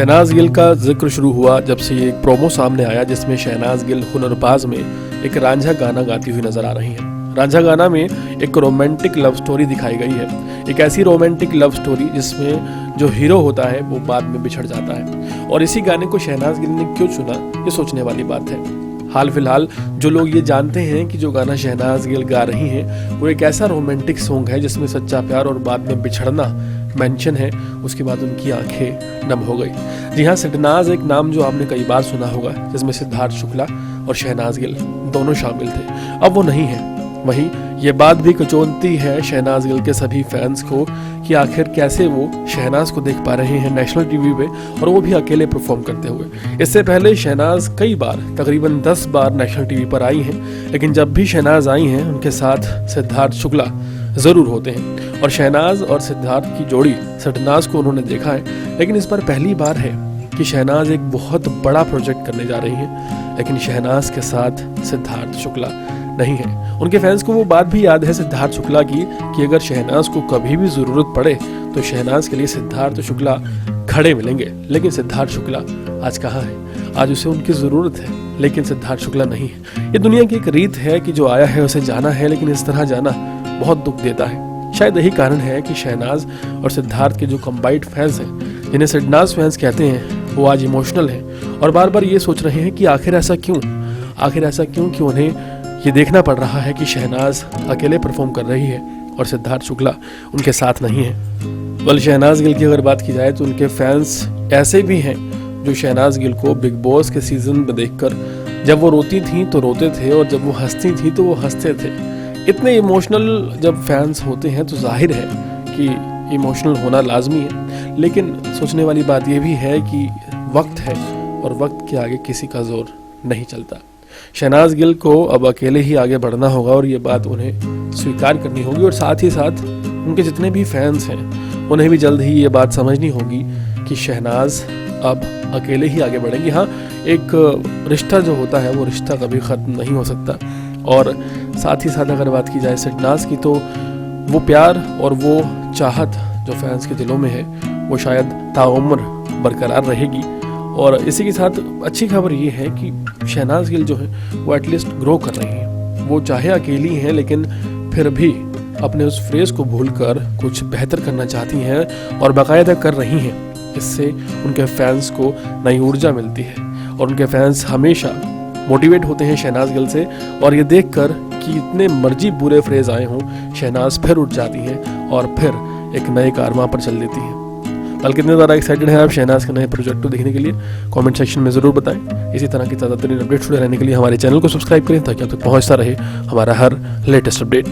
शहनाज गिल का जिक्र शुरू हुआ जब से ये एक प्रोमो सामने आया जिसमें शहनाज गिल हुनरबाज में एक रांझा गाना गाती हुई नजर आ रही हैं। रांझा गाना में एक रोमांटिक लव स्टोरी दिखाई गई है, एक ऐसी रोमांटिक लव स्टोरी जिसमें जो हीरो होता है वो बाद में बिछड़ जाता है। और इसी गाने को शहनाज गिल ने क्यों चुना, ये सोचने वाली बात है। हाल फिलहाल जो लोग ये जानते हैं कि जो गाना शहनाज गिल गा रही हैं वो एक ऐसा रोमांटिक सॉन्ग है जिसमें सच्चा प्यार और बाद में बिछड़ना मेंशन है, उसके बाद उनकी आंखें नम हो गई। जी हाँ, सिडनाज एक नाम जो आपने कई बार सुना होगा, जिसमें सिद्धार्थ शुक्ला और शहनाज गिल दोनों शामिल थे। अब वो नहीं है। वहीं ये बात भी कचोनती है शहनाज गिल के सभी फैंस को कि आखिर कैसे वो शहनाज को देख पा रहे हैं नेशनल टीवी पे, और वो भी अकेले परफॉर्म करते हुए। इससे पहले शहनाज कई बार, तकरीबन 10 बार नेशनल टीवी पर आई हैं, लेकिन जब भी शहनाज आई हैं उनके साथ सिद्धार्थ शुक्ला ज़रूर होते हैं। और शहनाज और सिद्धार्थ की जोड़ी सिडनाज को उन्होंने देखा है, लेकिन इस बार पहली बार है कि शहनाज एक बहुत बड़ा प्रोजेक्ट करने जा रही है, लेकिन शहनाज के साथ सिद्धार्थ शुक्ला नहीं है। उनके फैंस को वो बात भी याद है सिद्धार्थ शुक्ला की कि अगर शहनाज को कभी भी ज़रूरत पड़े तो शहनाज के लिए सिद्धार्थ शुक्ला खड़े मिलेंगे। लेकिन सिद्धार्थ शुक्ला आज कहाँ है? आज उसे उनकी ज़रूरत है, लेकिन सिद्धार्थ शुक्ला नहीं है। ये दुनिया की एक रीत है कि जो आया है उसे जाना है, लेकिन इस तरह जाना बहुत दुख देता है। शायद यही कारण है कि शहनाज और सिद्धार्थ के जो कंबाइंड फैंस हैं, जिन्हें सिडनाज फैंस कहते हैं, वो आज इमोशनल हैं और बार बार ये सोच रहे हैं कि आखिर ऐसा क्यों कि उन्हें ये देखना पड़ रहा है कि शहनाज अकेले परफॉर्म कर रही है और सिद्धार्थ शुक्ला उनके साथ नहीं है। वेल, शहनाज गिल की अगर बात की जाए तो उनके फैंस ऐसे भी हैं जो शहनाज गिल को बिग बॉस के सीजन में देखकर जब वो रोती थी तो रोते थे और जब वो हंसती थी तो वो हंसते थे। इतने इमोशनल जब फैंस होते हैं तो जाहिर है कि इमोशनल होना लाजमी है, लेकिन सोचने वाली बात यह भी है कि वक्त है और वक्त के आगे किसी का जोर नहीं चलता। शहनाज गिल को अब अकेले ही आगे बढ़ना होगा और ये बात उन्हें स्वीकार करनी होगी, और साथ ही साथ उनके जितने भी फैंस हैं उन्हें भी जल्द ही ये बात समझनी होगी कि शहनाज अब अकेले ही आगे बढ़ेंगी। हाँ, एक रिश्ता जो होता है वो रिश्ता कभी ख़त्म नहीं हो सकता। और साथ ही साथ अगर बात की जाए सिडनाज की, तो वो प्यार और वो चाहत जो फैंस के दिलों में है वो शायद ताउम्र बरकरार रहेगी। और इसी के साथ अच्छी खबर ये है कि शहनाज गिल जो है वो एटलीस्ट ग्रो कर रही हैं। वो चाहे अकेली हैं, लेकिन फिर भी अपने उस फ्रेज को भूलकर कुछ बेहतर करना चाहती हैं और बाकायदा कर रही हैं। इससे उनके फैंस को नई ऊर्जा मिलती है और उनके फैंस हमेशा मोटिवेट होते हैं शहनाज गिल से, और ये देखकर कि इतने मर्जी बुरे फ्रेज आए हों, शहनाज फिर उठ जाती हैं और फिर एक नए कारवां पर चल देती हैं। कल कितने ज़्यादा एक्साइटेड हैं आप शहनाज के नए प्रोजेक्ट को देखने के लिए? कमेंट सेक्शन में ज़रूर बताएं। इसी तरह की ज़्यादातर अपडेट जुड़े रहने के लिए हमारे चैनल को सब्सक्राइब करें ताकि आप तक पहुंचता रहे हमारा हर लेटेस्ट अपडेट।